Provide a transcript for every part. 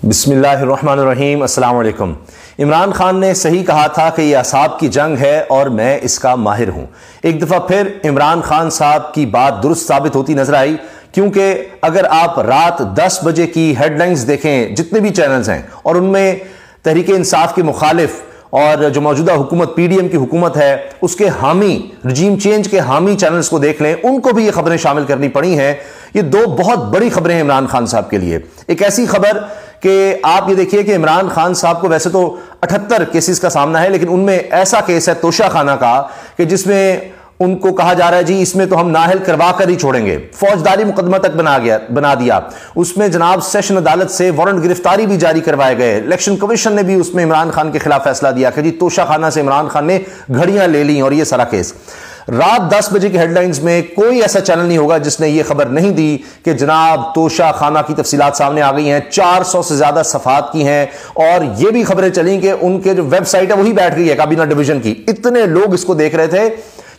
बिस्मिल्लाहिर्रहमानिर्रहीम, अस्सलाम वालेकुम। इमरान खान ने सही कहा था कि यह असाब की जंग है और मैं इसका माहिर हूं। एक दफ़ा फिर इमरान खान साहब की बात दुरुस्त साबित होती नजर आई, क्योंकि अगर आप रात 10 बजे की हेडलाइंस देखें जितने भी चैनल्स हैं और उनमें तहरीक इंसाफ के मुखालिफ और जो मौजूदा हुकूमत पीडीएम की हुकूमत है उसके हामी, रजीम चेंज के हामी चैनल्स को देख लें, उनको भी ये खबरें शामिल करनी पड़ी हैं। ये दो बहुत बड़ी खबरें हैं इमरान खान साहब के लिए। एक ऐसी खबर कि आप ये देखिए कि इमरान खान साहब को वैसे तो 78 केसेस का सामना है, लेकिन उनमें ऐसा केस है तोशा खाना का कि जिसमें उनको कहा जा रहा है जी इसमें तो हम नाहल करवा कर ही छोड़ेंगे, फौजदारी मुकदमा तक बना दिया। उसमें जनाब सेशन अदालत से वारंट गिरफ्तारी भी जारी करवाए गए। इलेक्शन कमीशन ने भी उसमें इमरान खान के खिलाफ फैसला दिया कि जी तोशा खाना से इमरान खान ने घड़ियां ले ली। और ये सारा केस रात 10 बजे की हेडलाइंस में कोई ऐसा चैनल नहीं होगा जिसने ये खबर नहीं दी कि जनाब तोशा खाना की तफसीलात सामने आ गई हैं, 400 से ज्यादा सफात की हैं। और ये भी खबरें चली कि उनके जो वेबसाइट है वही बैठ गई है काबीना डिवीजन की। इतने लोग इसको देख रहे थे,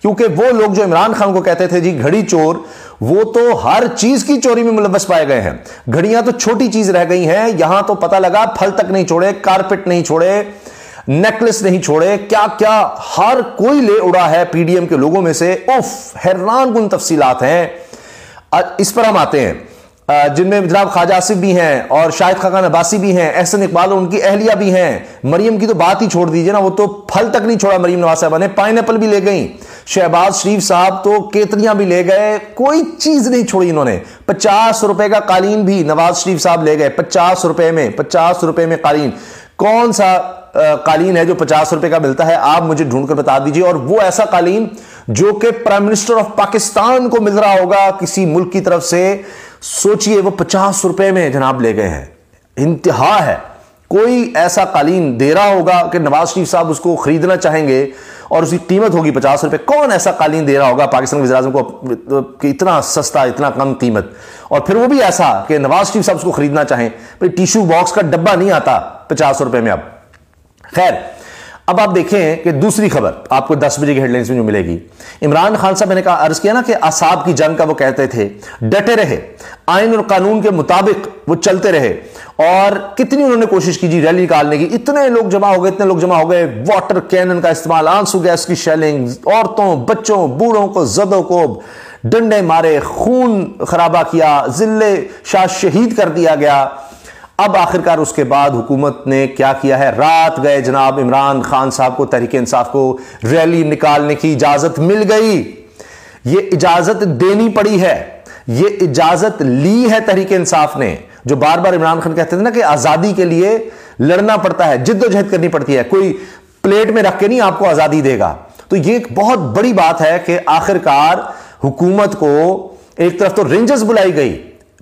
क्योंकि वो लोग जो इमरान खान को कहते थे जी घड़ी चोर, वो तो हर चीज की चोरी में मुलव्वस पाए गए हैं। घड़ियां तो छोटी चीज रह गई हैं, यहां तो पता लगा फल तक नहीं छोड़े, कारपेट नहीं छोड़े, नेकलेस नहीं छोड़े, क्या क्या हर कोई ले उड़ा है पीडीएम के लोगों में से। उफ, हैरानकुन तफसीलात हैं। इस पर हम आते हैं जिनमें जनाब ख्वाजा आसिफ भी हैं और शाहिद खाकान अब्बासी भी हैं, एहसन इकबाल और उनकी अहलिया भी हैं। मरियम की तो बात ही छोड़ दीजिए ना, वो तो फल तक नहीं छोड़ा मरियम नवाज साहबा ने, पाइनएप्पल भी ले गई। शहबाज शरीफ साहब तो केतलियां भी ले गए, कोई चीज नहीं छोड़ी इन्होंने। 50 रुपए का कालीन भी नवाज शरीफ साहब ले गए, 50 रुपए में, 50 रुपए में कालीन। कौन सा कालीन है जो 50 रुपए का मिलता है, आप मुझे ढूंढकर बता दीजिए। और वो ऐसा कालीन जो कि प्राइम मिनिस्टर ऑफ पाकिस्तान को मिल रहा होगा किसी मुल्क की तरफ से, सोचिए वो 50 रुपए में जनाब ले गए हैं। इंतहा है। कोई ऐसा कालीन दे रहा होगा कि नवाज शरीफ साहब उसको खरीदना चाहेंगे और उसकी कीमत होगी 50 रुपए। कौन ऐसा कालीन दे रहा होगा पाकिस्तान के वज़ीर-ए-आज़म को कि इतना सस्ता, इतना कम कीमत, और फिर वो भी ऐसा कि नवाज शरीफ साहब उसको खरीदना चाहें। भाई टिश्यू बॉक्स का डब्बा नहीं आता 50 रुपए में। अब खैर, अब आप देखें कि दूसरी खबर आपको 10 बजे की हेडलाइंस में जो मिलेगी। इमरान खान साहब, मैंने कहा अर्ज किया ना कि असाब की जंग का वो कहते थे, डटे रहे, आइन और कानून के मुताबिक वो चलते रहे। और कितनी उन्होंने कोशिश की जी रैली निकालने की, इतने लोग जमा हो गए, इतने लोग जमा हो गए। वाटर कैनन का इस्तेमाल, आंसू गैस की शेलिंग, औरतों, बच्चों, बूढ़ों को, जदों को डंडे मारे, खून खराबा किया, जिले शाह शहीद कर दिया गया। अब आखिरकार उसके बाद हुकूमत ने क्या किया है, रात गए जनाब इमरान खान साहब को, तहरीक इंसाफ को रैली निकालने की इजाजत मिल गई। ये इजाजत देनी पड़ी है, ये इजाजत ली है तहरीक इंसाफ ने। जो बार बार इमरान खान कहते थे ना कि आजादी के लिए लड़ना पड़ता है, जिद्दोजहद करनी पड़ती है, कोई प्लेट में रख के नहीं आपको आजादी देगा। तो ये एक बहुत बड़ी बात है कि आखिरकार हुकूमत को एक तरफ तो रेंजर्स बुलाई गई,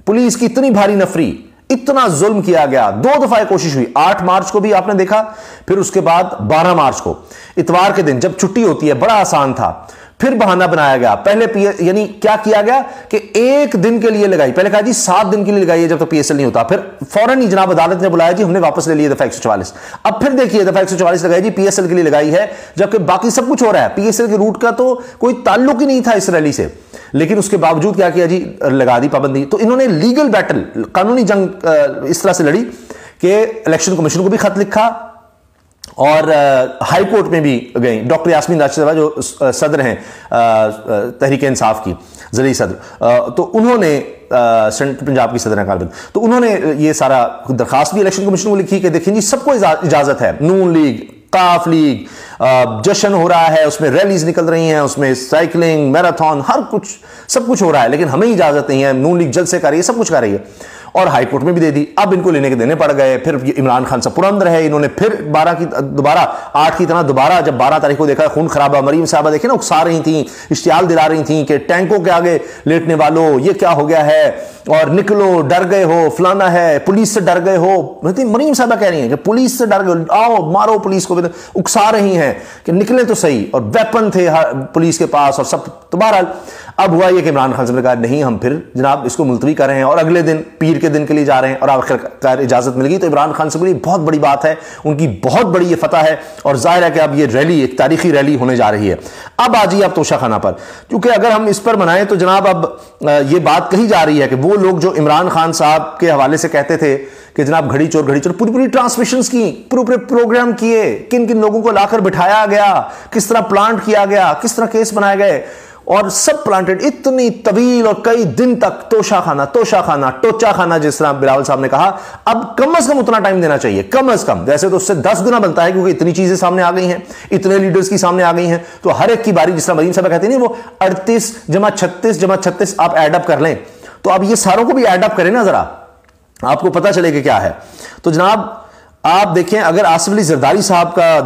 पुलिस की इतनी भारी नफरी, इतना जुल्म किया गया। 2 दफा कोशिश हुई, 8 मार्च को भी आपने देखा, फिर उसके बाद 12 मार्च को, इतवार के दिन जब छुट्टी होती है, बड़ा आसान था। फिर बहाना बनाया गया, पहले यानी क्या किया गया कि 1 दिन के लिए लगाई, पहले कहा जी 7 दिन के लिए लगाइए जब तक पीएसएल नहीं होता। फिर फौरन ही जनाब अदालत ने बुलाया जी हमने वापस ले लिया दफा 144। अब फिर देखिए दफा 144 लगाई जी, पीएसएल के लिए लगाई है, जबकि बाकी सब कुछ हो रहा है। पीएसएल के रूट का तो कोई ताल्लुक ही नहीं था इस रैली से, लेकिन उसके बावजूद क्या किया जी, लगा दी पाबंदी। तो इन्होंने लीगल बैटल, कानूनी जंग इस तरह से लड़ी कि इलेक्शन कमीशन को भी खत लिखा और हाई कोर्ट में भी गई। डॉक्टर यास्मीन राशिद जो सदर हैं तहरीक इंसाफ की, ज़री सदर, तो उन्होंने सेंट्रल पंजाब की सदर हैं, तो उन्होंने ये सारा दरखास्त भी इलेक्शन कमीशन को लिखी कि देखिए जी सबको इजाजत है, नून लीग, काफ लीग, जश्न हो रहा है, उसमें रैलीज निकल रही हैं, उसमें साइकिलिंग, मैराथन, हर कुछ सब कुछ हो रहा है, लेकिन हमें इजाजत नहीं है। नून लीग जलसे कर रही है, सब कुछ कर रही है, और हाई कोर्ट में भी दे दी। अब इनको लेने के देने पड़ गए। फिर इमरान खान साहब पुरंदर है, इन्होंने फिर 8 की तरह दोबारा, जब 12 तारीख को देखा खून खराबा, मरीम साहबा देखे ना उकसा रही थी, इश्तियाल दिला रही थी कि टैंकों के आगे लेटने वालों ये क्या हो गया है, और निकलो, डर गए हो, फलाना है, पुलिस से डर गए हो। मरीम साहबा कह रही हैं कि पुलिस से डर गए, आओ मारो पुलिस को, उकसा रही हैं कि निकले तो सही, और वेपन थे पुलिस के पास और सब। तो बहरहाल अब हुआ ये कि इमरान खान साहब ने कहा नहीं, हम फिर जनाब इसको मुलतवी कर रहे हैं, और अगले दिन पीर के दिन के लिए जा रहे हैं, और आखिरकार इजाजत मिल गई। तो इमरान खान साहब के लिए बहुत बड़ी बात है, उनकी बहुत बड़ी ये फतह है, और जाहिर है कि अब ये रैली एक तारीखी रैली होने जा रही है। अब आ जाइए आप तोशा खाना पर, क्योंकि अगर हम इस पर मनाएं तो जनाब अब ये बात कही जा रही है कि वो वो लोग जो इमरान खान साहब के हवाले से कहते थे कि जनाब घड़ी चोर, पूरी पूरी ट्रांसमिशंस की, पूरे प्रोग्राम किए, किन किन लोगों को लाकर बिठाया गया, किस तरह प्लांट किया गया, किस तरह केस बनाए गए, और सब प्लांटेड इतनी तवील और कई दिन तक तोशा खाना, जिस तरह बिलावल साहब ने कहा। अब कम से कम उतना टाइम देना चाहिए, कम से कम। वैसे तो उससे 10 गुना बनता है, क्योंकि इतनी चीजें सामने आ गई हैं, इतने लीडर्स की सामने आ गई हैं, तो हर एक की बारी, जिस तरह मदीन साहब कहते हैं वो 38 जमा 36 आप एडअप कर लें, तो अब ये सारों को भी एडअप करें ना, जरा आपको पता चले कि क्या है। तो जनाब आप देखें, अगर आसिफ अली जरदारी साहब का